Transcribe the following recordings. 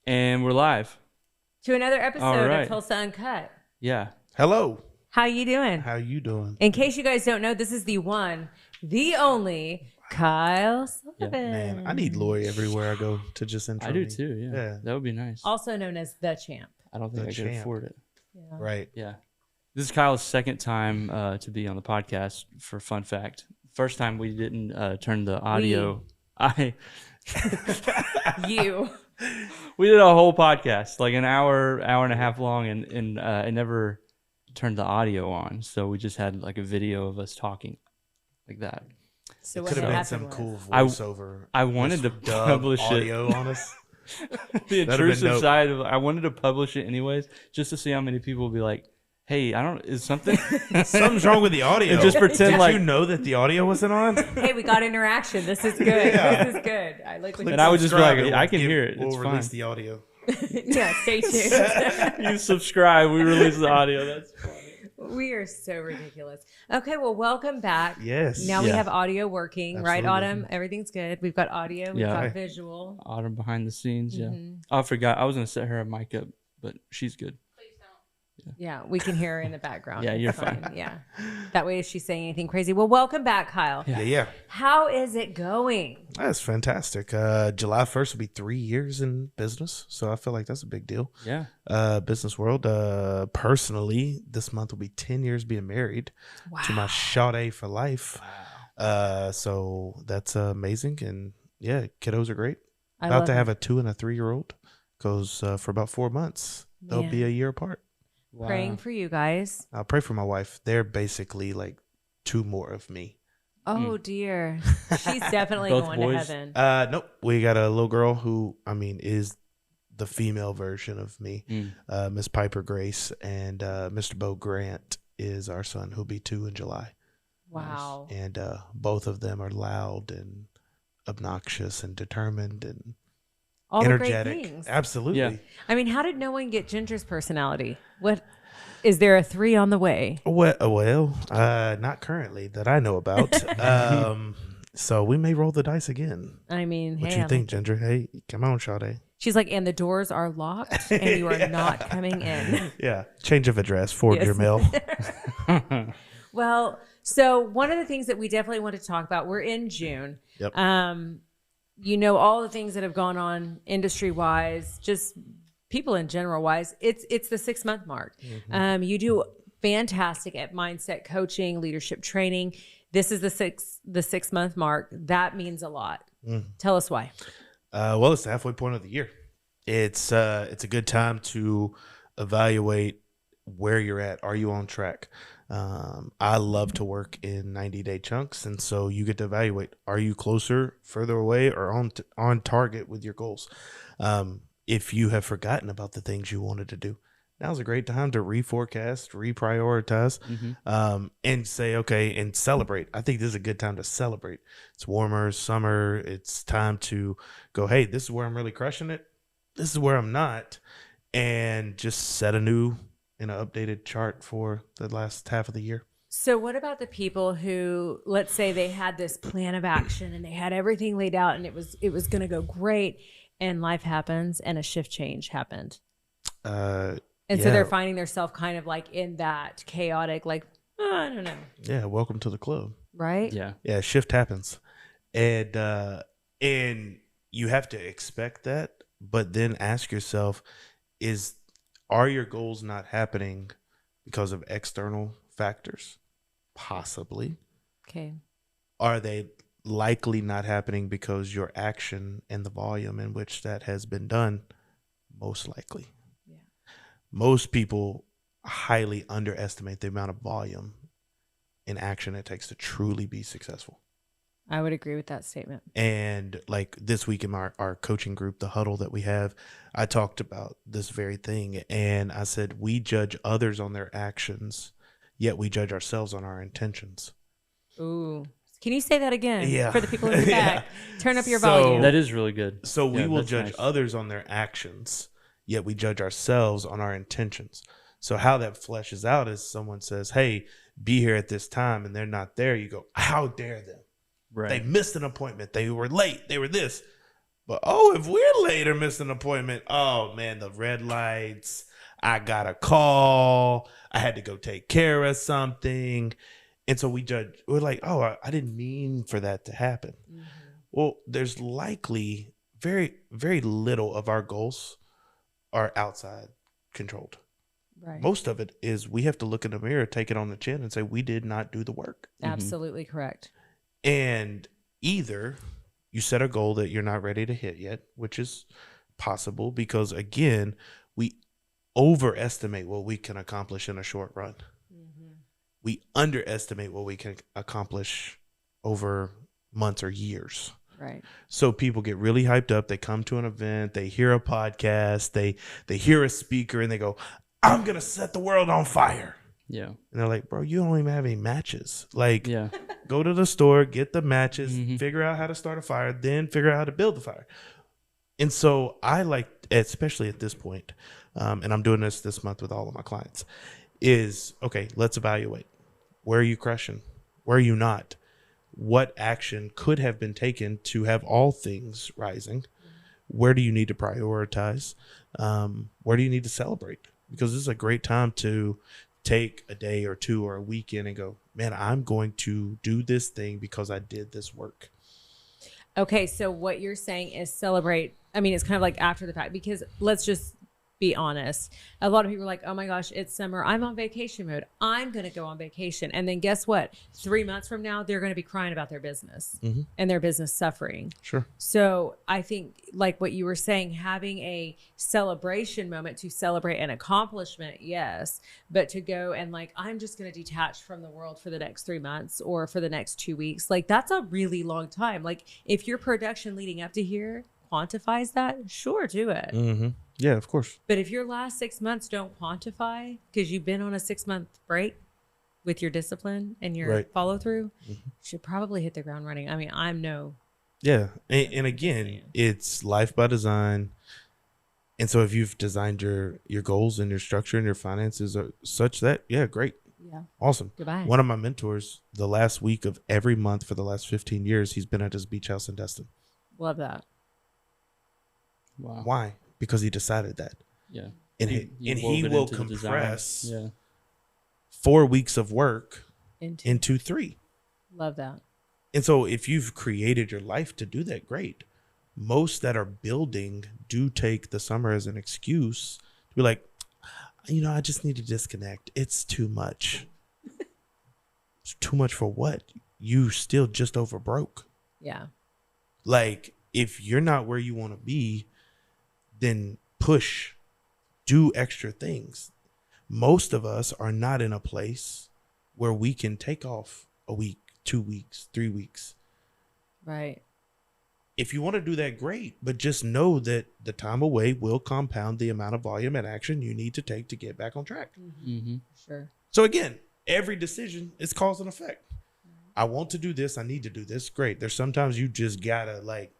And we're live. To another episode right. of Tulsa Uncut. Yeah. Hello. How you doing? How you doing? In case you guys don't know, this is the one, the only Kyle Sullivan. Man, I need Lori everywhere I go to just intro I do me. too, yeah. That would be nice. Also known as the champ. I don't think The I could champ. afford it. Yeah. Right. Yeah. This is Kyle's second time to be on the podcast, for fun fact. First time we didn't turn the audio. You. We did a whole podcast, like an hour and a half long, and I never turned the audio on. So we just had like a video of us talking like that. So It what could have been happened some was- cool I- voiceover. I wanted to Just dub publish it. audio on us. The been intrusive dope. side of I wanted to publish it anyways, just to see how many people would be like, "Hey, is something?" Something's wrong with the audio. And just pretend Did like- you know that the audio wasn't on? Hey, we got interaction. This is good. Yeah. This is good. I like what And you I would just be like, Subscribe and I can we'll hear it. We'll It's release fine. the audio. Yeah, stay tuned. You subscribe, we release the audio. That's funny. We are so ridiculous. Okay, well, welcome back. Yes. Now we Yeah. have audio working, right, Absolutely. Autumn? Everything's good. We've got audio. We've Yeah. got visual. Autumn behind the scenes, yeah. Mhm. Oh, I forgot. I was gonna set her mic up, but she's good. Yeah, we can hear her in the background. Yeah, It's you're fine. Yeah. That way, if she's saying anything crazy. Well, welcome back, Kyle. Yeah. How is it going? That's fantastic. July 1st will be 3 years in business. So I feel like that's a big deal. Yeah. Business world. Personally, this month will be 10 years being married to my Sade for life. So that's amazing. And yeah, kiddos are great. I About love to have it. a 2 and a 3-year-old. Goes for about 4 months. They'll Man. be a year apart. Wow. Praying for you guys. I'll pray for my wife. They're basically like 2 more of me. Oh, dear. She's definitely Both going boys? to heaven. Nope. We got a little girl who, is the female version of me. Miss Piper Grace, and Mr. Bo Grant is our son, who'll be 2 in July. Wow. And both of them are loud and obnoxious and determined and All energetic. the great things. Absolutely. Yeah. I mean, how did no one get Ginger's personality? What is there a 3 on the way? Well, not currently that I know about. So we may roll the dice again. I mean, What hey, you think, Ginger? Hey, come on, Sade. she's like, and the doors are locked, and you are not coming in. Yeah. Change of address. Forward Yes. your mail. Well, so one of the things that we definitely want to talk about, we're in June. Yep. You know, all the things that have gone on industry wise, just people in general wise, it's the 6-month mark. You do fantastic at mindset coaching, leadership training. This is the 6-month mark. That means a lot. Tell us why. Well, it's the halfway point of the year. It's a good time to evaluate where you're at. Are you on track? I love to work in 90-day chunks, and so you get to evaluate: are you closer, further away, or on target with your goals? If you have forgotten about the things you wanted to do, now's a great time to reforecast, reprioritize, and say, okay, and celebrate. I think this is a good time to celebrate. It's warmer, summer. It's time to go, hey, this is where I'm really crushing it. This is where I'm not. And just set a new and an updated chart for the last half of the year. So what about the people who, let's say they had this plan of action and they had everything laid out and it was going to go great, and life happens and a shift change happened. And so they're finding themselves kind of like in that chaotic, like, oh, I don't know. Yeah, welcome to the club. Right? Yeah. Yeah, shift happens. And you have to expect that, but then ask yourself, are your goals not happening because of external factors? Possibly. Okay. Are they likely not happening because your action and the volume in which that has been done? Most likely. Yeah. Most people highly underestimate the amount of volume and action it takes to truly be successful. I would agree with that statement. And like this week in our coaching group, the huddle that we have, I talked about this very thing. And I said, we judge others on their actions, yet we judge ourselves on our intentions. Ooh. Can you say that again? Yeah. For the people in the back. Turn up your So- volume. That is really good. So we Yeah, will that's judge nice. others on their actions, yet we judge ourselves on our intentions. So how that fleshes out is someone says, hey, be here at this time, and they're not there. You go, how dare them? Right. They missed an appointment. They were late. They were this. But if we're later missing an appointment, oh man, the red lights, I got a call, I had to go take care of something. And so we're like, oh, I didn't mean for that to happen. Mm-hmm. Well, there's likely very, very little of our goals are outside controlled. Right. Most of it is we have to look in the mirror, take it on the chin and say, we did not do the work. Absolutely correct. And either you set a goal that you're not ready to hit yet, which is possible because, again, we overestimate what we can accomplish in a short run. Mm-hmm. We underestimate what we can accomplish over months or years. Right. So people get really hyped up. They come to an event, they hear a podcast, they hear a speaker, and they go, I'm going to set the world on fire. Yeah. And they're like, bro, you don't even have any matches. Like, go to the store, get the matches, figure out how to start a fire, then figure out how to build the fire. And so I like, especially at this point, and I'm doing this month with all of my clients, is, okay, let's evaluate. Where are you crushing? Where are you not? What action could have been taken to have all things rising? Where do you need to prioritize? Where do you need to celebrate? Because this is a great time to take a day or two or a weekend and go, man, I'm going to do this thing because I did this work. Okay, so what you're saying is celebrate. I mean, it's kind of like after the fact, because let's just be honest. A lot of people are like, oh my gosh, it's summer. I'm on vacation mode. I'm going to go on vacation. And then guess what? 3 months from now, they're going to be crying about their business and their business suffering. Sure. So I think like what you were saying, having a celebration moment to celebrate an accomplishment, yes, but to go and like, I'm just going to detach from the world for the next 3 months or for the next 2 weeks. Like that's a really long time. Like if your production leading up to here quantifies that, sure, do it. Mm-hmm. Yeah, of course. But if your last 6 months don't quantify because you've been on a 6-month break with your discipline and your follow through, you should probably hit the ground running. I mean, Yeah. And again, it's life by design. And so if you've designed your goals and your structure and your finances are such that, yeah, great. Yeah. Awesome. Goodbye. One of my mentors, the last week of every month for the last 15 years, he's been at his beach house in Destin. Love that. Wow. Why? Because he decided that. Yeah. And he will compress 4 weeks of work into 3. Love that. And so if you've created your life to do that, great. Most that are building do take the summer as an excuse to be like, I just need to disconnect. It's too much. It's too much for what? You still just over broke. Yeah. Like if you're not where you want to be, then push, do extra things. Most of us are not in a place where we can take off a week, 2 weeks, 3 weeks. Right. If you want to do that, great. But just know that the time away will compound the amount of volume and action you need to take to get back on track. Mm-hmm. Sure. So again, every decision is cause and effect. I want to do this. I need to do this. Great. There's sometimes you just got to like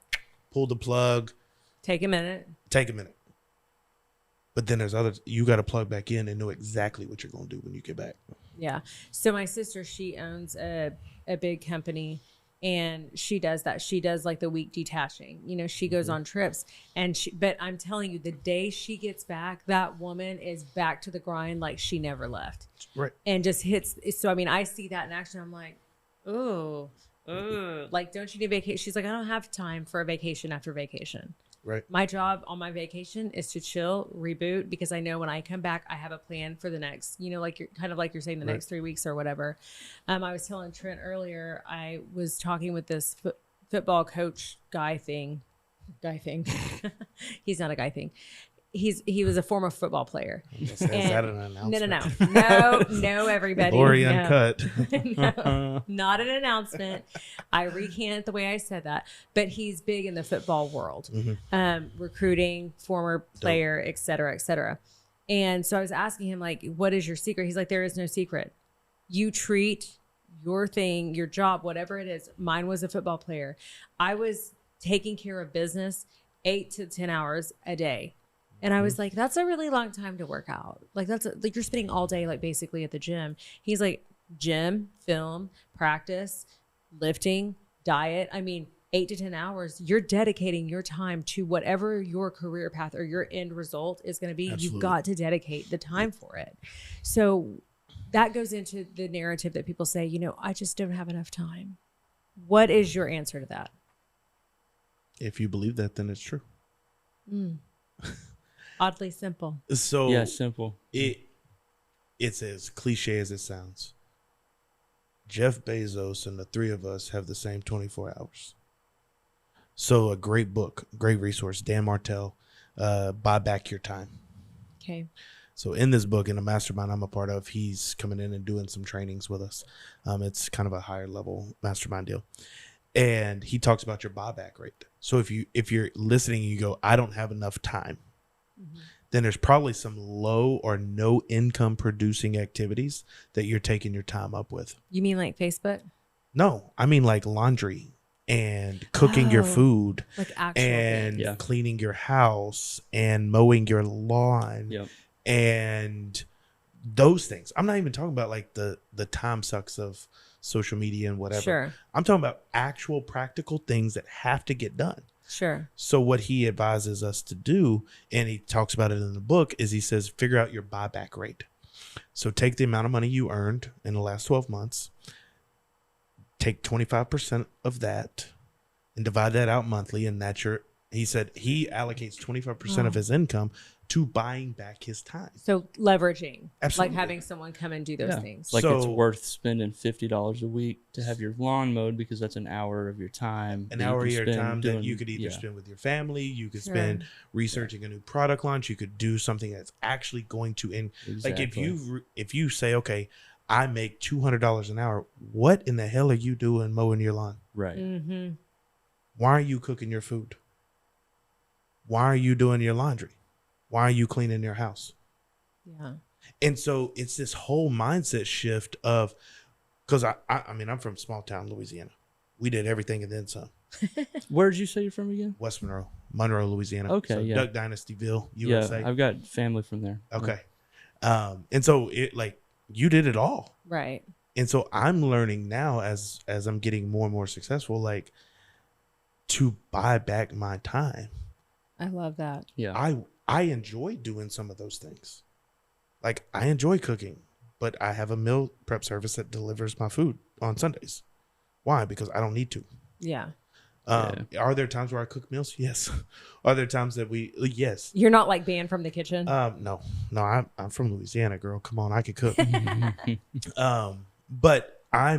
pull the plug. Take a minute. But then there's others, you got to plug back in and know exactly what you're going to do when you get back. Yeah. So my sister, she owns a big company and she does that. She does like the week detaching, she goes on trips but I'm telling you, the day she gets back, that woman is back to the grind like she never left. Right. And just hits. So, I mean, I see that in action. I'm like, oh, like, don't you need vacation? She's like, I don't have time for a vacation after vacation. Right. My job on my vacation is to chill, reboot, because I know when I come back, I have a plan for the next, like you're saying, the next 3 weeks or whatever. I was telling Trent earlier, I was talking with this football coach guy thing. He's not a guy thing. He was a former football player. Is that an announcement? No, everybody. Tulsa Uncut. No, not an announcement. I recant the way I said that, but he's big in the football world, recruiting, former player, et cetera, et cetera. And so I was asking him, like, what is your secret? He's like, there is no secret. You treat your thing, your job, whatever it is. Mine was a football player. I was taking care of business 8 to 10 hours a day. And I was like, that's a really long time to work out. Like like you're spending all day, like basically at the gym. He's like, gym, film, practice, lifting, diet. I mean, 8 to 10 hours, you're dedicating your time to whatever your career path or your end result is going to be. Absolutely. You've got to dedicate the time for it. So that goes into the narrative that people say, I just don't have enough time. What is your answer to that? If you believe that, then it's true. Oddly simple. So Yeah, simple. It's as cliche as it sounds. Jeff Bezos and the three of us have the same 24 hours. So a great book, great resource, Dan Martell, Buy Back Your Time. Okay. So in this book, in a mastermind I'm a part of, he's coming in and doing some trainings with us. It's kind of a higher level mastermind deal. And he talks about your buyback rate. So if you're listening and you go, I don't have enough time, then there's probably some low or no income producing activities that you're taking your time up with. You mean like Facebook? No, I mean like laundry and cooking your food, like actual and things. cleaning your house and mowing your lawn. Yep. And those things. I'm not even talking about like the time sucks of social media and whatever. Sure. I'm talking about actual practical things that have to get done. Sure. So what he advises us to do, and he talks about it in the book, is he says, figure out your buyback rate. So take the amount of money you earned in the last 12 months, take 25% of that and divide that out monthly. And that's he said he allocates 25% of his income to buying back his time. So leveraging, Absolutely. like having someone come and do those things. Like it's So- worth spending $50 a week to have your lawn mowed because that's an hour of your time. An that you hour can of your spend time that doing- you could either spend with your family, you could Sure. spend researching a new product launch, you could do something that's actually going to like if you say, okay, I make $200 an hour, what in the hell are you doing mowing your lawn? Right. Mm-hmm. Why are you cooking your food? Why are you doing your laundry? Why are you cleaning your house? Yeah. And so it's this whole mindset shift of, because I mean, I'm from small town Louisiana. We did everything and then some. Where did you say you're from again? West Monroe, Louisiana. Okay, So yeah. Duck Dynastyville, USA. Yeah, I've got family from there. Okay. And so it like you did it all. Right. And so I'm learning now as I'm getting more and more successful, like to buy back my time. I love that. Yeah. I enjoy doing some of those things. Like I enjoy cooking, but I have a meal prep service that delivers my food on Sundays. Why? Because I don't need to. Yeah. Are there times where I cook meals? Yes. Are there times that yes. You're not like banned from the kitchen. No, I'm from Louisiana, girl. Come on, I can cook. But I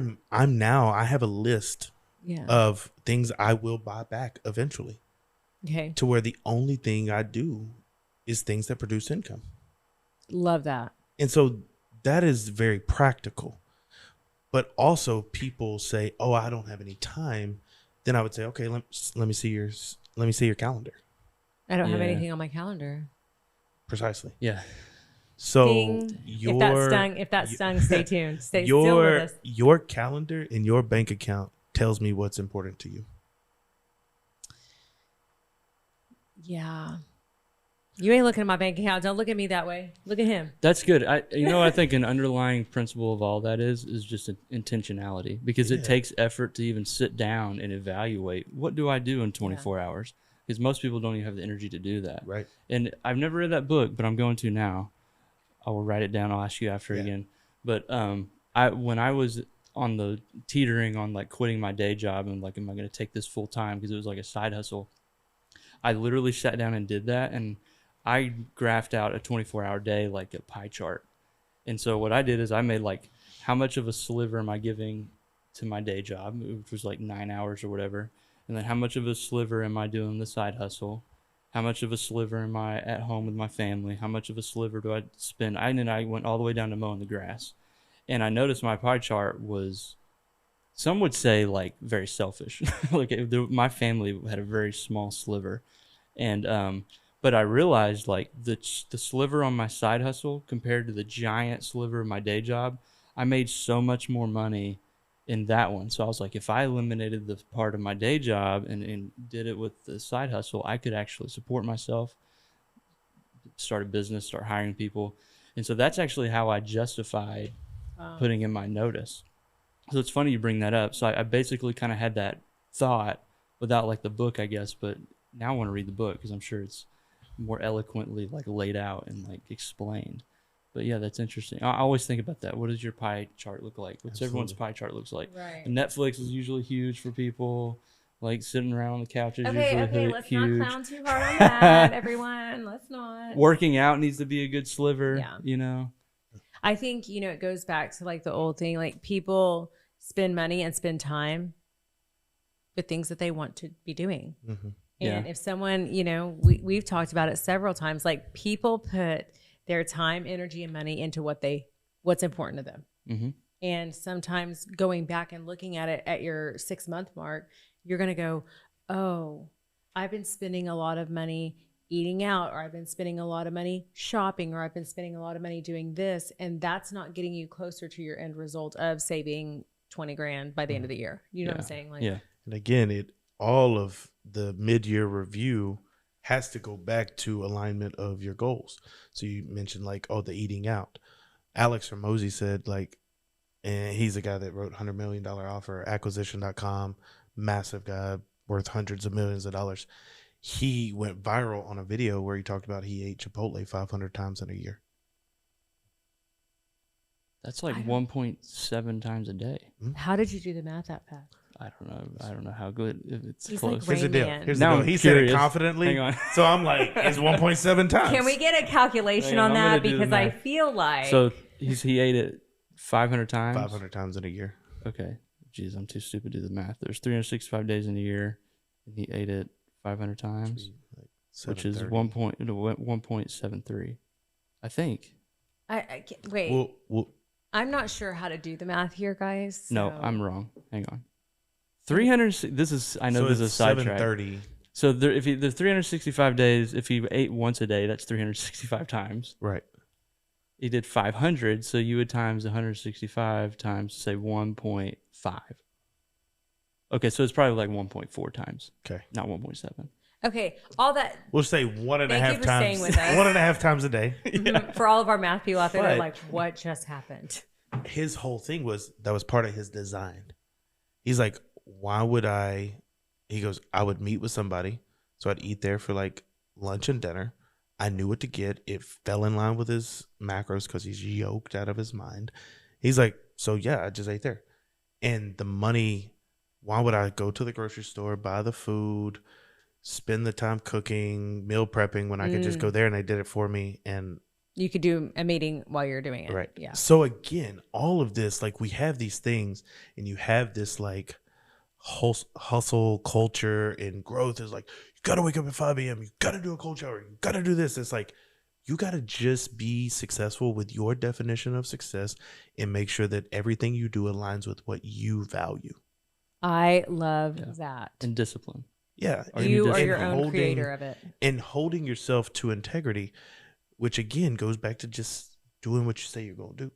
have a list yeah. of things I will buy back eventually, Okay. to where the only thing I do is things that produce income. Love that. And so that is very practical. But also people say, "Oh, I don't have any time." Then I would say, "Okay, let me see your calendar." I don't have Yeah. anything on my calendar. Precisely. Yeah. So Ding. If that stung, stay tuned. Stay still with us. your calendar and your bank account tells me what's important to you. Yeah. You ain't looking at my bank account. Don't look at me that way. Look at him. That's good. I think an underlying principle of all that is just intentionality, because it takes effort to even sit down and evaluate, what do I do in 24 hours? Because most people don't even have the energy to do that. Right. And I've never read that book, but I'm going to now. I will write it down. I'll ask you after again. But when I was on the teetering on like quitting my day job and like, am I going to take this full time? Because it was like a side hustle. I literally sat down and did that. And I graphed out a 24-hour day like a pie chart. And so what I did is I made like, how much of a sliver am I giving to my day job, which was like 9 hours or whatever. And then how much of a sliver am I doing the side hustle? How much of a sliver am I at home with my family? How much of a sliver do I spend? And then I went all the way down to mowing the grass. And I noticed my pie chart was, some would say like very selfish. Like my family had a very small sliver. And, but I realized like the sliver on my side hustle compared to the giant sliver of my day job, I made so much more money in that one. So I was like, if I eliminated the part of my day job and did it with the side hustle, I could actually support myself, start a business, start hiring people. And so that's actually how I justified putting in my notice. So it's funny you bring that up. So I basically kind of had that thought without like the book, I guess. But now I want to read the book because I'm sure it's more eloquently like laid out and like explained. But yeah, that's interesting. I always think about that. What does your pie chart look like? What's everyone's pie chart looks like? Right. And Netflix is usually huge for people. Like sitting around on the couch is Okay, usually let's huge. not clown too hard on that, everyone. Let's not. Working out needs to be a good sliver. Yeah. You know. I think, you know, it goes back to like the old thing, like people spend money and spend time with things that they want to be doing. Mm-hmm. And Yeah. if someone, you know, we've talked about it several times, like people put their time, energy, and money into what's important to them. Mm-hmm. And sometimes going back and looking at it at your 6-month mark, you're going to go, oh, I've been spending a lot of money eating out, or I've been spending a lot of money shopping, or I've been spending a lot of money doing this. And that's not getting you closer to your end result of saving 20 grand by the end of the year. You know what I'm saying? Like, yeah. And again, all of the mid-year review has to go back to alignment of your goals. So you mentioned like, the eating out. Alex Ramosi said like, and he's the guy that wrote $100 Million Offer, acquisition.com, massive guy worth hundreds of millions of dollars. He went viral on a video where he talked about he ate Chipotle 500 times in a year. That's like 1.7 times a day. how did you do the math that fast? I don't know. I don't know how good if it's He's close. like Here's the deal. Man. Here's the Now deal. I'm He said it curious. confidently. Hang on. So I'm like, it's 1.7 times. Can we get a calculation Hang on, on I'm that? gonna do the Because I math. feel like So he ate it 500 times. 500 times in a year. Okay. Jeez, I'm too stupid to do the math. There's 365 days in a year, and he ate it 500 times, which is 1.73. I think. I can't, wait. Well, I'm not sure how to do the math here, guys. No, so- I'm wrong. Hang on. 300. This is. I know so this is a it's sidetrack. 730. So there's 365 days. If he ate once a day, that's 365 times. Right. He did 500, so you would times 165 times say 1.5. Okay, so it's probably like 1.4 times. Okay. Not 1.7. Okay, all that We'll say 1.5 Thank you for times. staying with us. 1.5 times a day. for all of our math people out there, they're But- like, what just happened? His whole thing was that was part of his design. He's like, why would I? He goes, I would meet with somebody, so I'd eat there for like lunch and dinner. I knew what to get. It fell in line with his macros because he's yoked out of his mind. He's like, so yeah, I just ate there. And the money, why would I go to the grocery store, buy the food, spend the time cooking, meal prepping when I could just go there and they did it for me? And You could do a meeting while you're doing it. right. Yeah. So again, all of this, like we have these things and you have this like hustle culture, and growth is like, you got to wake up at 5 a.m. You got to do a cold shower. You got to do this. It's like, you got to just be successful with your definition of success and make sure that everything you do aligns with what you value. I love that. And discipline. Yeah. You are and your own creator of it. And holding yourself to integrity, which again goes back to just doing what you say you're going to do.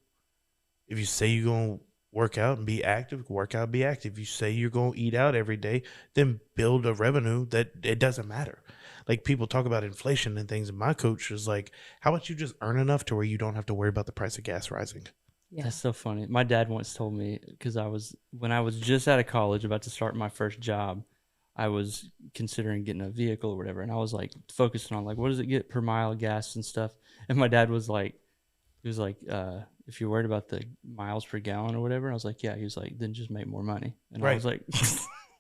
If you say you're going to work out and be active, work out, be active. If you say you're going to eat out every day, then build a revenue that it doesn't matter. Like people talk about inflation and things. And my coach was like, how about you just earn enough to where you don't have to worry about the price of gas rising? Yeah. That's so funny. My dad once told me, because when I was just out of college, about to start my first job, I was considering getting a vehicle or whatever. And I was like focusing on like, what does it get per mile of gas and stuff? And my dad was like, if you're worried about the miles per gallon or whatever, I was like, yeah. He was like, then just make more money. And I was like,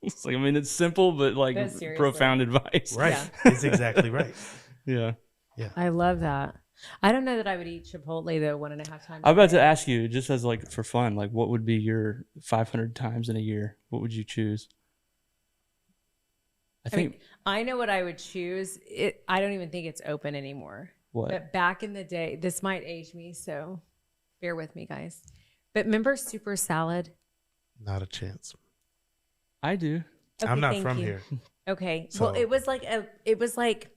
it's like, I mean, it's simple, but like profound advice. Right. Yeah. It's exactly right. Yeah. I love that. I don't know that I would eat Chipotle though 1.5 times. I'm about to ask you, just as like for fun, like what would be your 500 times in a year? What would you choose? I think I know what I would choose. I don't even think it's open anymore. what? But back in the day, this might age me, so bear with me, guys. But remember Super Salad? Not a chance. I do. Okay, I'm not thank from you. here. Okay. So- Well, it was like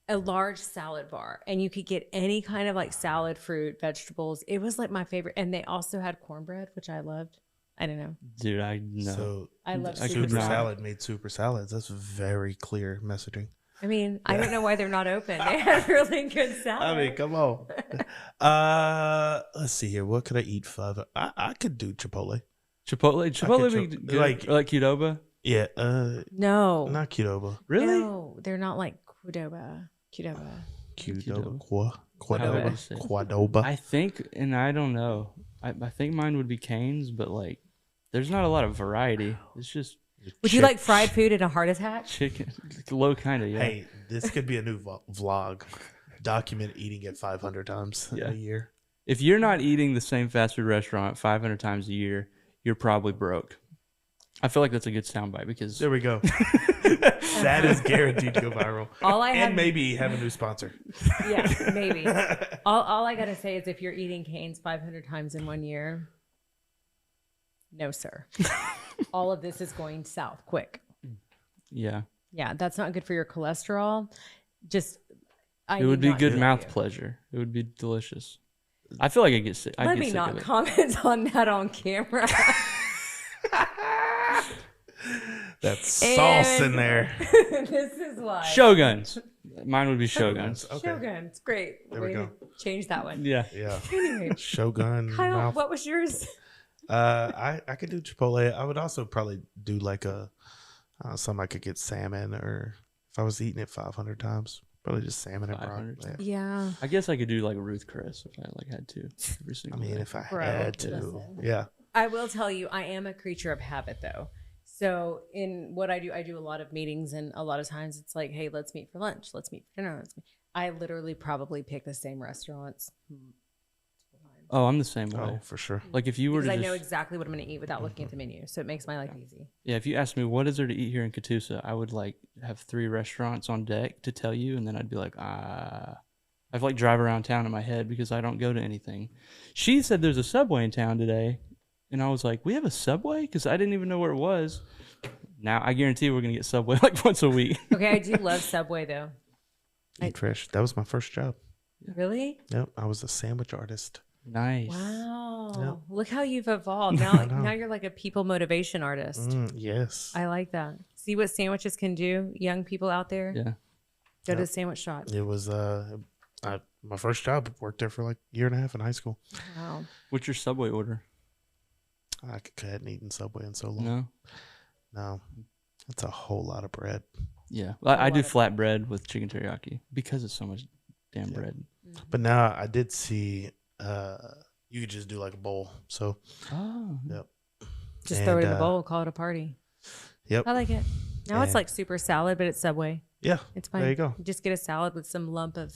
a large salad bar, and you could get any kind of like salad, fruit, vegetables. It was like my favorite, and they also had cornbread, which I loved. I don't know. Dude, I know. So I love I super could Super not. Salad made super salads. That's very clear messaging. I mean, I don't know why they're not open. They have really good salad. I mean, come on. Let's see here. What could I eat? I could do Chipotle. Chipotle would be could good. like- Or like Qdoba. Yeah. No. Not Qdoba. Really? No, they're not like Qdoba. Qdoba. Qdoba. How would you say it? Qdoba. I think, and I don't know. I think mine would be Cane's, but like, there's not a lot of variety. It's just Would you like fried food and a heart attack? chicken, low kind of. Yeah. Hey, this could be a new vlog. Document eating it 500 times Yeah. a year. If you're not eating the same fast food restaurant 500 times a year, you're probably broke. I feel like that's a good soundbite because There we go. That is guaranteed to go viral. All I have, And maybe have a new sponsor. yeah, maybe. All I gotta say is if you're eating Cane's 500 times in 1 year, no, sir. All of this is going south quick. yeah, Yeah, that's not good for your cholesterol. Just, it would be good mouth pleasure. It would be delicious. I feel like I get sick. I Let get me sick not of it. comment on that on camera. That's sauce in there. This is why. Shoguns. Mine would be Shoguns. Okay. Shogun. It's great. There we go. Change that one. Yeah. Yeah. Anyway, Shogun. Kyle, mouth. what was yours? I could do Chipotle. I would also probably do like a some I could get salmon, or if I was eating it 500 times, probably just salmon and 500 broccoli. Yeah. I guess I could do like Ruth Chris if I like had to every I single mean, day. if I Bro, had to, listen. yeah. I will tell you, I am a creature of habit, though. So in what I do a lot of meetings, and a lot of times it's like, hey, let's meet for lunch. Let's meet for dinner. I literally probably pick the same restaurants. Oh, I'm the same way. Oh, for sure. Like if you were Because to I know just, exactly what I'm going to eat without looking at the menu. So it makes my life easy. yeah, if you asked me what is there to eat here in Catoosa, I would like have 3 restaurants on deck to tell you, and then I'd be like, I've like drive around town in my head because I don't go to anything. She said there's a Subway in town today, and I was like, we have a Subway? Because I didn't even know where it was. Now I guarantee we're gonna get Subway like once a week. Okay, I do love Subway, though. Eat fresh. That was my first job. Really? Yep. I was a sandwich artist. Nice. Wow. Yep. Look how you've evolved. I know. Now you're like a people motivation artist. Yes. I like that. See what sandwiches can do, young people out there. Yeah. Go to the sandwich shop. It was my first job. Worked there for like a year and a half in high school. Wow. What's your Subway order? I hadn't eaten Subway in so long. No. No. That's a whole lot of bread. Yeah, I do flatbread with chicken teriyaki because it's so much damn bread. But now I did see you could just do like a bowl. So Oh. yep. Just throw it in And, the bowl, call it a party. Yep. I like it. Now it's And- like super salad, but it's Subway. Yeah. It's fine. There you go. Just get a salad with some lump of.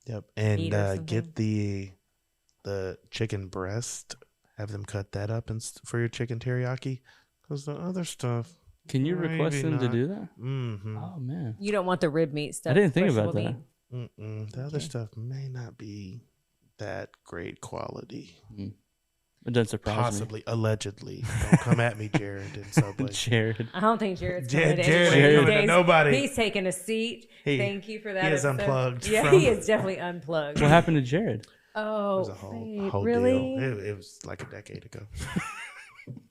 Yep. Meat or And something. get the chicken breast. Have them cut that up and for your chicken teriyaki. Because the other stuff. Can you request Maybe them to not. do that? Mm-hmm. Oh man. You don't want the rib meat stuff. I didn't think about vegetable that. meat. The other stuff may not be that great quality. It doesn't surprise Possibly, allegedly. Don't come at me, Jared, in me. Subway. Jared. I don't think Jared's Jared- coming to Jared anywhere ain't these coming to days. nobody. He's taking a seat. Thank you for that. he is episode. unplugged Yeah, from- he is definitely unplugged. What happened to Jared? Oh, It was a whole, whole really? deal. It was like a decade ago.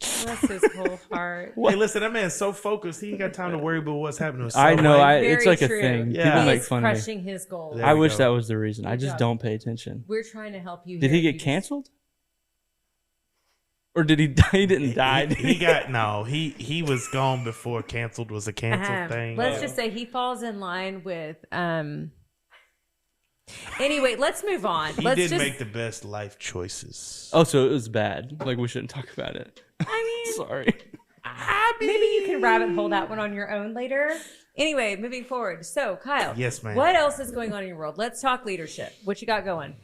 Bless his whole heart. Hey, listen, that man's so focused. He ain't got time to worry about what's happening with I know. Subway. It's Very like true. a thing. Yeah. People He make is fun of me. crushing his goals. There I we wish go. that was the reason. I Good just job. don't pay attention. We're trying to help you. Did here. he get You just- canceled? Or did he die? He didn't die. He got no. He was gone before canceled was a canceled thing. Let's just say he falls in line with. Anyway, let's move on. he Let's did just. make the best life choices. Oh, so it was bad. Like we shouldn't talk about it. I mean, Sorry. maybe you can rabbit hole that one on your own later. Anyway, moving forward. So, Kyle. Yes, ma'am. What else is going on in your world? Let's talk leadership. What you got going?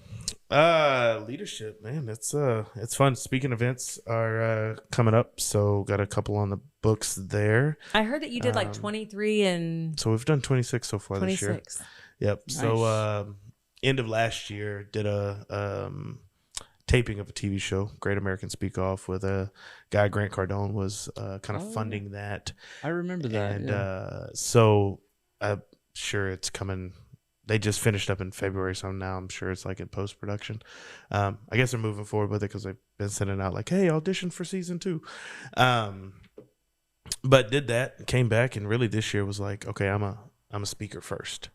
Leadership, man. It's fun. Speaking events are coming up, so got a couple on the books there. I heard that you did like 23 and So we've done 26 so far this year. 26. Yep. Nice. So end of last year, did a taping of a TV show, Great American Speak Off, with a guy, Grant Cardone, was kind of funding that. I remember that. And yeah. so I'm sure it's coming. They just finished up in February, so now I'm sure it's like in post production. I guess they're moving forward with it because they've been sending out like, "Hey, audition for season 2." But did that, came back, and really this year was like, okay, I'm a speaker first.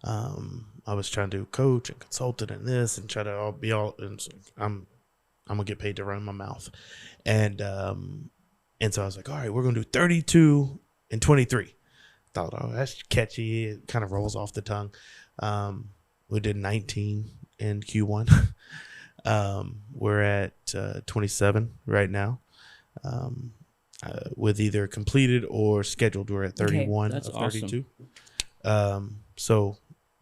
I was trying to do coach and consultant and this, and try to be all. And so I'm gonna get paid to run my mouth, and And so I was like, all right, we're going to do 32 and 23. Thought, oh, that's catchy. It kind of rolls off the tongue. We did 19 in Q1. We're at 27 right now. With either completed or scheduled, we're at 31 that's of 32. awesome. So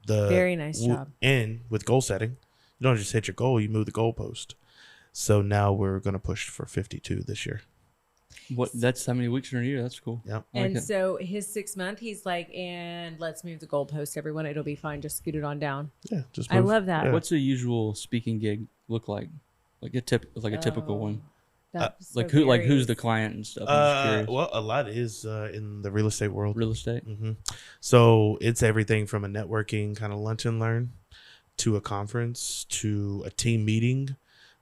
the Very nice job. And with goal setting, you don't just hit your goal, you move the goalpost. So now we're going to push for 52 this year. That's how many weeks in a year? That's cool. Yep. And so his 6th month, he's like, and let's move the goalpost, everyone. It'll be fine. Just scoot it on down. Yeah, just I move. love that. Yeah. What's a usual speaking gig look like? Like a typical one. Who's the client and stuff? I'm just curious. Well, a lot is in the real estate world. Real estate. Mm-hmm. So it's everything from a networking kind of lunch and learn to a conference to a team meeting,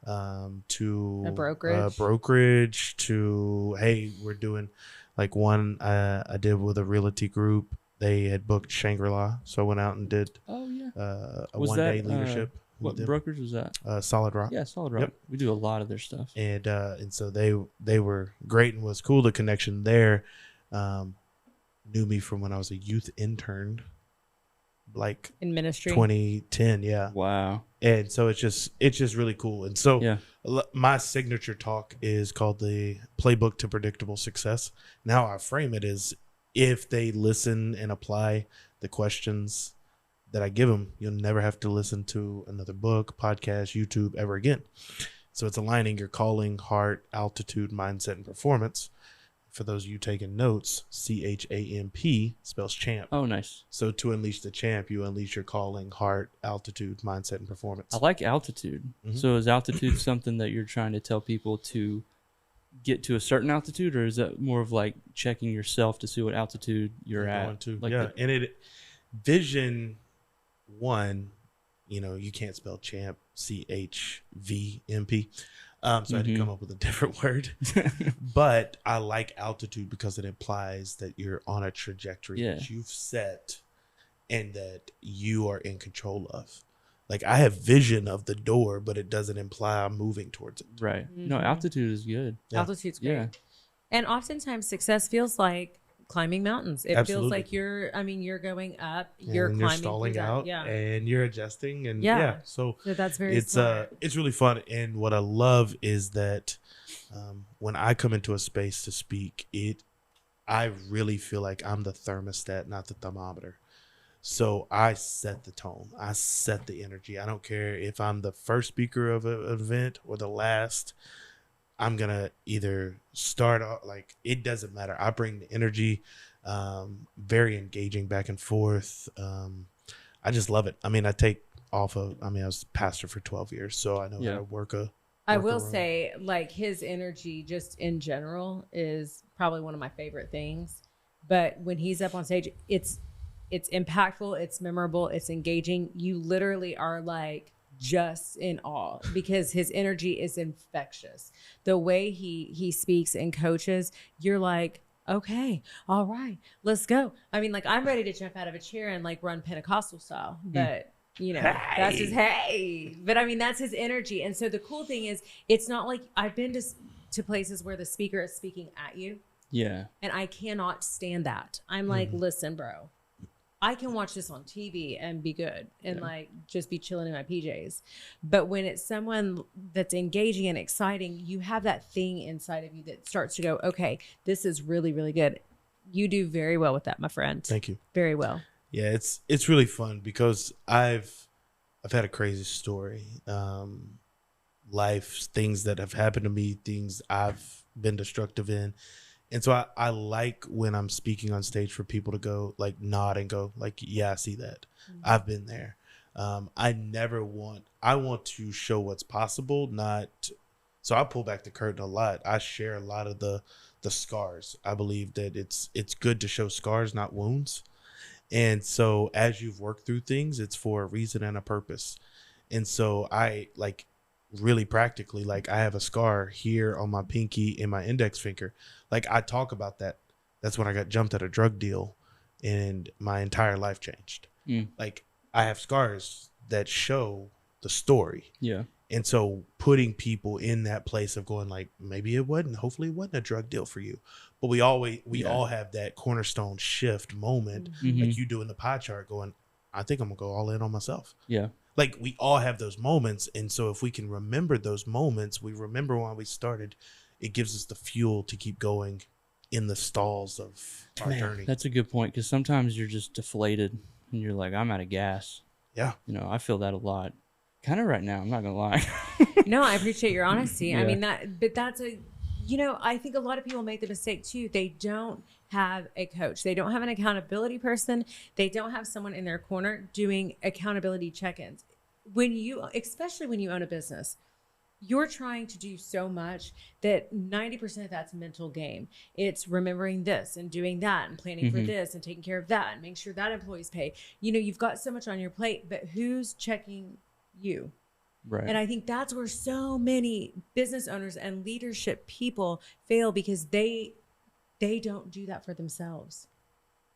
to a brokerage to, hey, we're doing like one I did with a realty group. They had booked Shangri-La, so I went out and did a one-day leadership. What brokerage was that? Solid Rock. Yeah, Solid Rock. Yep. We do a lot of their stuff. And so they were great and was cool. The connection there. Knew me from when I was a youth intern, like in ministry 2010. Yeah. Wow. And so it's just really cool. And so Yeah. my signature talk is called the Playbook to Predictable Success. Now I frame it as, if they listen and apply the questions that I give them, you'll never have to listen to another book, podcast, YouTube ever again. So it's aligning your calling, heart, altitude, mindset, and performance. For those of you taking notes, CHAMP spells champ. Oh, nice. So to unleash the champ, you unleash your calling, heart, altitude, mindset, and performance. I like altitude. Mhm. So is altitude something that you're trying to tell people to get to a certain altitude, or is that more of like checking yourself to see what altitude you're at? To. Like Yeah, and vision one, you can't spell champ, CHVMP. So I had to come up with a different word. But I like altitude because it implies that you're on a trajectory that you've set and that you are in control of. Like, I have vision of the door, but it doesn't imply I'm moving towards it. Right. No, altitude is good. Yeah. Altitude's great. Yeah. And oftentimes success feels like climbing mountains. It Absolutely. feels like you're going up, you're and climbing, you're stalling through that. out, Yeah. and you're adjusting, and Yeah. so that's very it's smart. it's really fun. And what I love is that when I come into a space to speak, I really feel like I'm the thermostat, not the thermometer. So I set the tone, I set the energy. I don't care if I'm the first speaker of an event or the last. I'm gonna either start off, like, it doesn't matter. I bring the energy, very engaging back and forth. I just love it. I mean, I was pastor for 12 years, so I know how to work I will room. say, like, his energy just in general is probably one of my favorite things. But when he's up on stage, it's impactful, it's memorable, it's engaging. You literally are like just in awe because his energy is infectious. The way he speaks and coaches, you're like, okay, all right, let's go. I mean, like, I'm ready to jump out of a chair and like run Pentecostal style, but that's his but I mean, that's his energy. And so the cool thing is, it's not like I've been to places where the speaker is speaking at you. Yeah. And I cannot stand that. I'm like, listen, bro, I can watch this on TV and be good and like just be chilling in my PJs. But when it's someone that's engaging and exciting, you have that thing inside of you that starts to go, okay, this is really, really good. You do very well with that, my friend. Thank you. Very well. Yeah, it's really fun because I've had a crazy story. Life, things that have happened to me, things I've been destructive in. And so I like when I'm speaking on stage for people to go, like, nod and go, like, yeah, I see that. I've been there. I want to show what's possible, so I pull back the curtain a lot. I share a lot of the scars. I believe that it's good to show scars, not wounds. And so as you've worked through things, it's for a reason and a purpose. And so I, like, really practically, like, I have a scar here on my pinky and my index finger. Like, I talk about that. That's when I got jumped at a drug deal and my entire life changed. Like, I have scars that show the story. Yeah. And so putting people in that place of going like, maybe it wasn't, hopefully it wasn't a drug deal for you. But we all have that cornerstone shift moment, like you do in the pie chart, going, I think I'm gonna go all in on myself. Yeah. Like we all have those moments. And so if we can remember those moments, we remember why we started, it gives us the fuel to keep going in the stalls of our journey. That's a good point, because sometimes you're just deflated and you're like, I'm out of gas. Yeah. You know, I feel that a lot. Kind of right now, I'm not gonna lie. No, I appreciate your honesty. Yeah. I mean that's I think a lot of people make the mistake too. They don't have a coach. They don't have an accountability person. They don't have someone in their corner doing accountability check-ins. Especially when you own a business, you're trying to do so much that 90% of that's mental game. It's remembering this and doing that and planning for this and taking care of that and making sure that employees pay. You've got so much on your plate, but who's checking you? Right. And I think that's where so many business owners and leadership people fail, because they don't do that for themselves.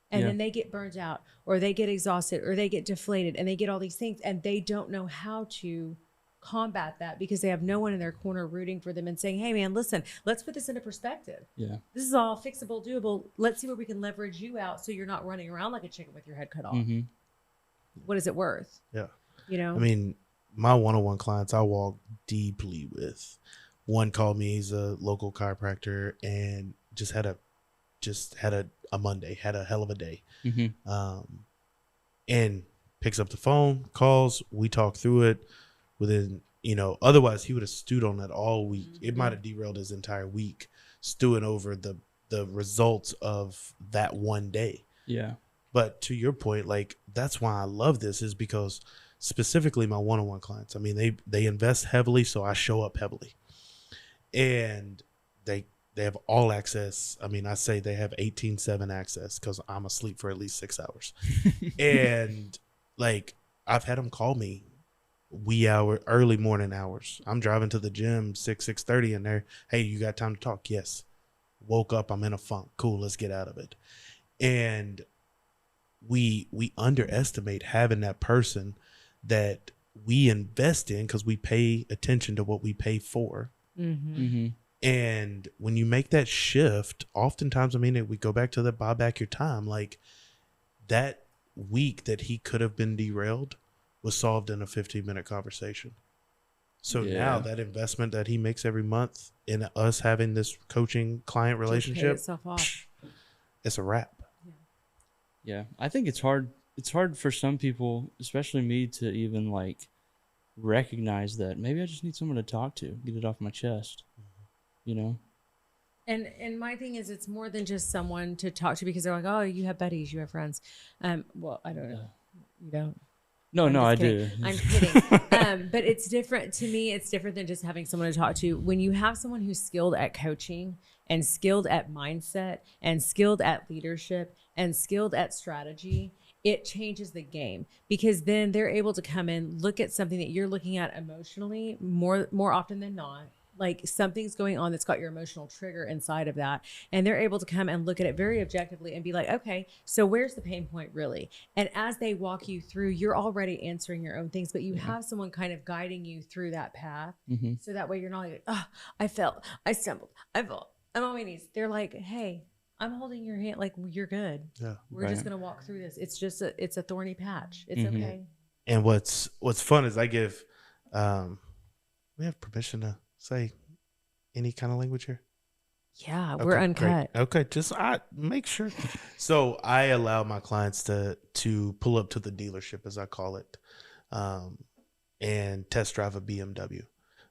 And then they get burnt out, or they get exhausted, or they get deflated, and they get all these things, and they don't know how to combat that because they have no one in their corner rooting for them and saying, hey man, listen, let's put this into perspective. Yeah. This is all fixable, doable. Let's see where we can leverage you out so you're not running around like a chicken with your head cut off. What is it worth? Yeah. I mean, my one-on-one clients I walk deeply with. One called me, he's a local chiropractor, and just had a Monday, had a hell of a day. And picks up the phone, calls, we talk through it. Within, otherwise he would have stewed on that all week. It might have derailed his entire week, stewing over the results of that one day. Yeah. But to your point, like, that's why I love this, is because specifically my one-on-one clients, I mean, they invest heavily, so I show up heavily. And they have all access. I mean, I say they have 18/7 access because I'm asleep for at least 6 hours. And like, I've had them call me early morning hours. I'm driving to the gym 6:30, and they're, hey, you got time to talk? Yes. Woke up, I'm in a funk. Cool, let's get out of it. And we underestimate having that person that we invest in, because we pay attention to what we pay for. And when you make that shift, oftentimes, I mean, we go back to the buy back your time. Like, that week that he could have been derailed was solved in a 15-minute conversation. So now that investment that he makes every month in us having this coaching client relationship, it's a wrap. Yeah. I think it's hard. It's hard for some people, especially me, to even like recognize that maybe I just need someone to talk to, get it off my chest, And my thing is, it's more than just someone to talk to, because they're like, oh, you have buddies, you have friends. Well, I don't know. You don't. No, I do. I'm kidding. But it's different to me. It's different than just having someone to talk to. When you have someone who's skilled at coaching and skilled at mindset and skilled at leadership and skilled at strategy, it changes the game, because then they're able to come in, look at something that you're looking at emotionally more often than not. Like, something's going on that's got your emotional trigger inside of that. And they're able to come and look at it very objectively and be like, okay, so where's the pain point really? And as they walk you through, you're already answering your own things, but you have someone kind of guiding you through that path. So that way you're not like, oh, I fell, I stumbled, I fell, I'm on my knees. They're like, hey, I'm holding your hand. Like, you're good. Yeah, we're just going to walk through this. It's just it's a thorny patch. It's okay. And what's fun is I give, we have permission to say any kind of language here? Yeah, okay, we're uncut. Great. Okay, just make sure. So I allow my clients to pull up to the dealership, as I call it, and test drive a BMW.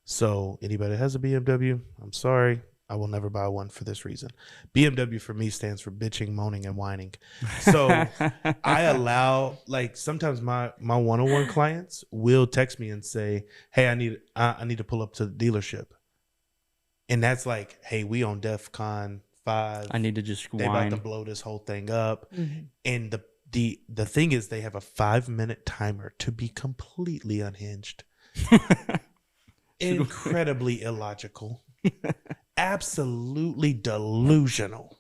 So anybody that has a BMW, I'm sorry, I will never buy one for this reason. BMW for me stands for bitching, moaning, and whining. So I allow, like, sometimes my one-on-one clients will text me and say, hey, I need to pull up to the dealership. And that's like, hey, we on DEFCON 5. I need to just whine. They about to blow this whole thing up. And the thing is, they have a 5-minute timer to be completely unhinged. Incredibly illogical. Absolutely delusional.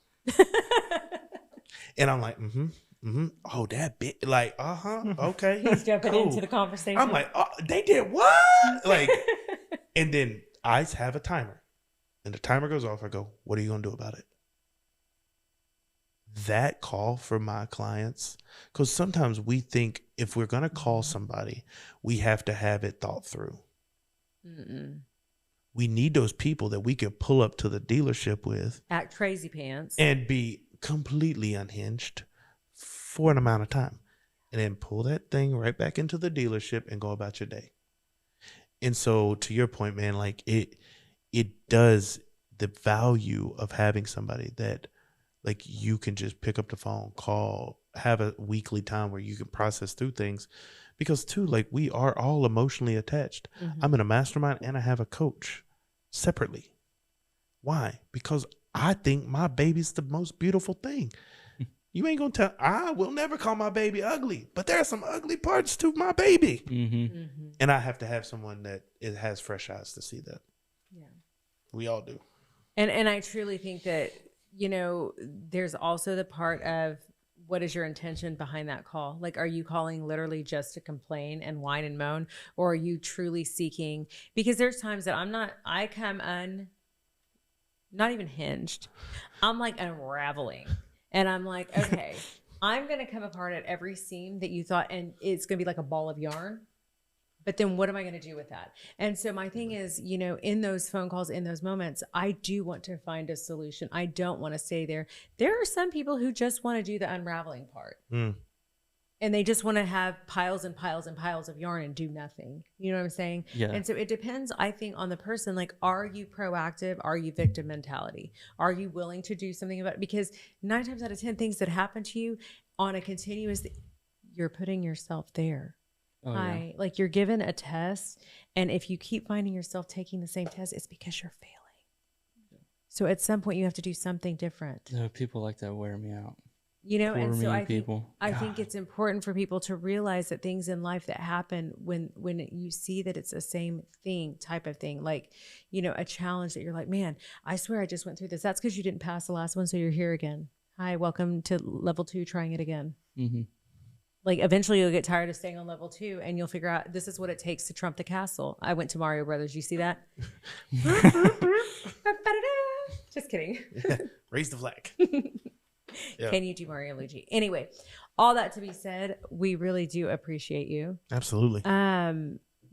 And I'm like, oh, that bit, like, okay. He's jumping into the conversation. I'm like, oh, they did what? Like, And then I have a timer. And the timer goes off. I go, what are you going to do about it? That call for my clients, because sometimes we think if we're going to call somebody, we have to have it thought through. Mm-mm. We need those people that we can pull up to the dealership with, Act crazy pants, and be completely unhinged for an amount of time, and then pull that thing right back into the dealership and go about your day. And so to your point, man, like it does, the value of having somebody that like you can just pick up the phone, call, have a weekly time where you can process through things, because too, like we are all emotionally attached. Mm-hmm. I'm in a mastermind and I have a coach separately. Why? Because I think my baby's the most beautiful thing. You ain't gonna tell, I will never call my baby ugly, but there are some ugly parts to my baby. Mm-hmm. Mm-hmm. And I have to have someone that has fresh eyes to see that. Yeah. We all do. And I truly think that, you know, there's also the part of what is your intention behind that call? Like, are you calling literally just to complain and whine and moan? Or are you truly seeking? Because there's times that I come not even hinged. I'm like unraveling. And I'm like, okay, I'm going to come apart at every seam that you thought, and it's going to be like a ball of yarn. But then what am I going to do with that? And so my thing is, you know, in those phone calls, in those moments, I do want to find a solution. I don't want to stay there. There are some people who just want to do the unraveling part. Mm. And they just want to have piles and piles and piles of yarn and do nothing. You know what I'm saying? Yeah. And so it depends, I think, on the person. Like, are you proactive? Are you victim mentality? Are you willing to do something about it? Because 9 times out of 10 things that happen to you on a continuous, you're putting yourself there. Oh, yeah. Like you're given a test, and if you keep finding yourself taking the same test, it's because you're failing. So at some point you have to do something different. No, people like that wear me out. You know, Poor and so mean I people. think it's important for people to realize that things in life that happen when you see that it's the same thing, type of thing, like, you know, a challenge that you're like, man, I swear I just went through this. That's because you didn't pass the last one, so you're here again. Hi, welcome to level 2, trying it again. Mm-hmm. Like eventually you'll get tired of staying on level 2 and you'll figure out this is what it takes to trump the castle. I went to Mario Brothers. You see that? Just kidding. Raise the flag. Yeah. Can you do Mario Luigi? Anyway, all that to be said, we really do appreciate you. Absolutely.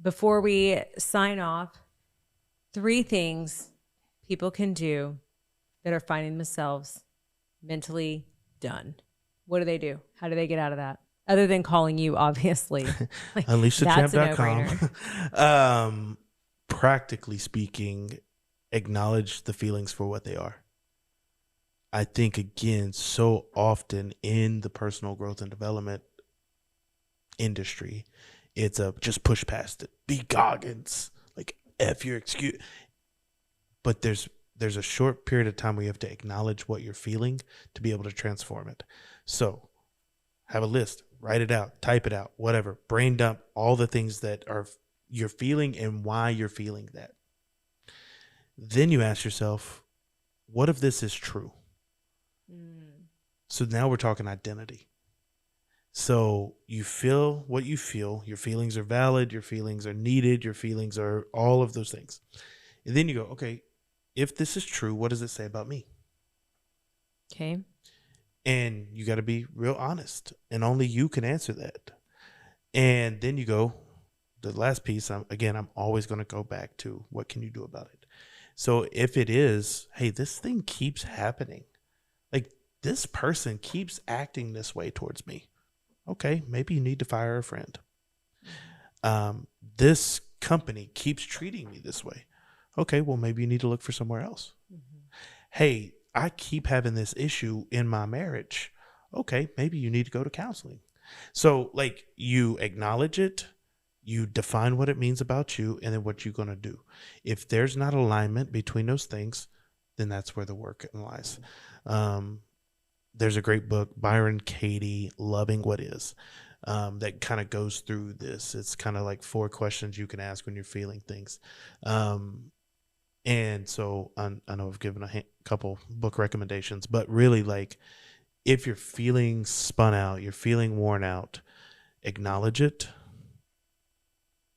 Before we sign off, 3 things people can do that are finding themselves mentally done. What do they do? How do they get out of that? Other than calling you, obviously. Like, UnleashTheChamp.com. Practically speaking, acknowledge the feelings for what they are. I think, again, so often in the personal growth and development industry, it's just push past it. Be Goggins. Like, F your excuse. But there's a short period of time where you have to acknowledge what you're feeling to be able to transform it. So have a list. Write it out, type it out, whatever. Brain dump all the things that are you're feeling and why you're feeling that. Then you ask yourself, what if this is true? So now we're talking identity. So you feel what you feel. Your feelings are valid. Your feelings are needed. Your feelings are all of those things. And then you go, okay, if this is true, what does it say about me? Okay. And you got to be real honest, and only you can answer that. And then you go, the last piece, I'm always going to go back to what can you do about it? So if it is, hey, this thing keeps happening, like this person keeps acting this way towards me. Okay, maybe you need to fire a friend. This company keeps treating me this way. Okay, well, maybe you need to look for somewhere else. Mm-hmm. Hey, I keep having this issue in my marriage. Okay, maybe you need to go to counseling. So like you acknowledge it, you define what it means about you, and then what you're going to do. If there's not alignment between those things, then that's where the work lies. There's a great book, Byron Katie, Loving What Is, that kind of goes through this. It's kind of like 4 questions you can ask when you're feeling things. And so I know I've given a couple book recommendations, but really, like, if you're feeling spun out, you're feeling worn out, acknowledge it,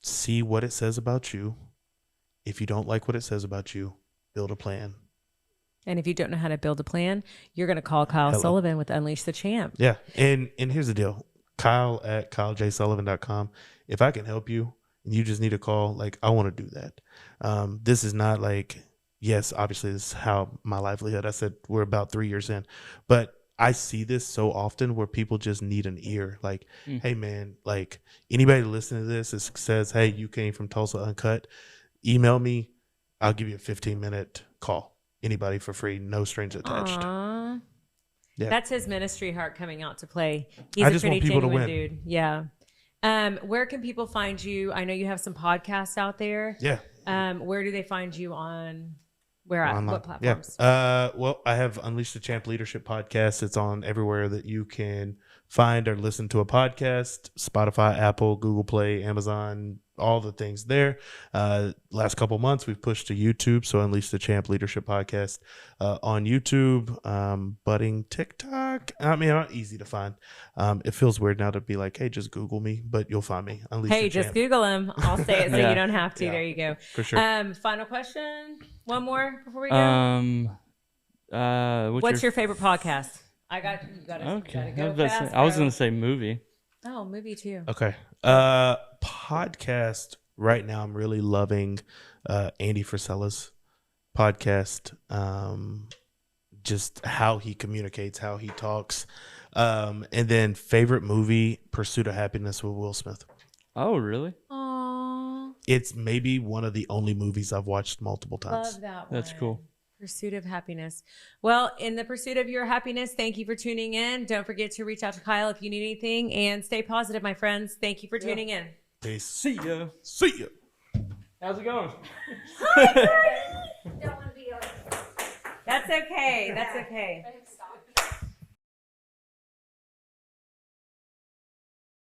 see what it says about you, if you don't like what it says about you, build a plan. And if you don't know how to build a plan, you're going to call Kyle Sullivan with Unleash the Champ. Yeah. And here's the deal. Kyle at KyleJSullivan.com. If I can help you and you just need a call, like, I want to do that. This is not like, yes, obviously this is how my livelihood. I said we're about 3 years in, but I see this so often where people just need an ear. Like, hey man, like anybody listening to this says, hey, you came from Tulsa Uncut, email me. I'll give you a 15-minute call. Anybody for free, no strings attached. Aww. Yeah. That's his ministry heart coming out to play. He's I a just pretty want people to genuine win. dude. Yeah. Where can people find you? I know you have some podcasts out there. Yeah. Where do they find you on? Where at? Online. What platforms? Yeah. Well, I have Unleash the Champ Leadership Podcast. It's on everywhere that you can find or listen to a podcast: Spotify, Apple, Google Play, Amazon, all the things there. Last couple months, we've pushed to YouTube. So Unleash the Champ Leadership Podcast on YouTube, budding TikTok. I mean, not easy to find. It feels weird now to be like, hey, just Google me, but you'll find me. Unleash Hey, the just Champ. Google him. I'll say it so Yeah. you don't have to. Yeah. There you go. For sure. Final question. One more before we go. What's your favorite podcast? I got you. Got to Okay. go fast, I was bro. going to say movie. Oh, movie too. Okay. Podcast right now, I'm really loving Andy Frisella's podcast. Just how he communicates, how he talks. And then favorite movie, Pursuit of Happiness with Will Smith. Oh, really? Aww. It's maybe one of the only movies I've watched multiple times. Love that one. That's cool. Pursuit of Happiness. Well, in the pursuit of your happiness, thank you for tuning in. Don't forget to reach out to Kyle if you need anything, and stay positive, my friends. Thank you for tuning in. Peace. See ya. See ya. How's it going? That's okay. That's okay.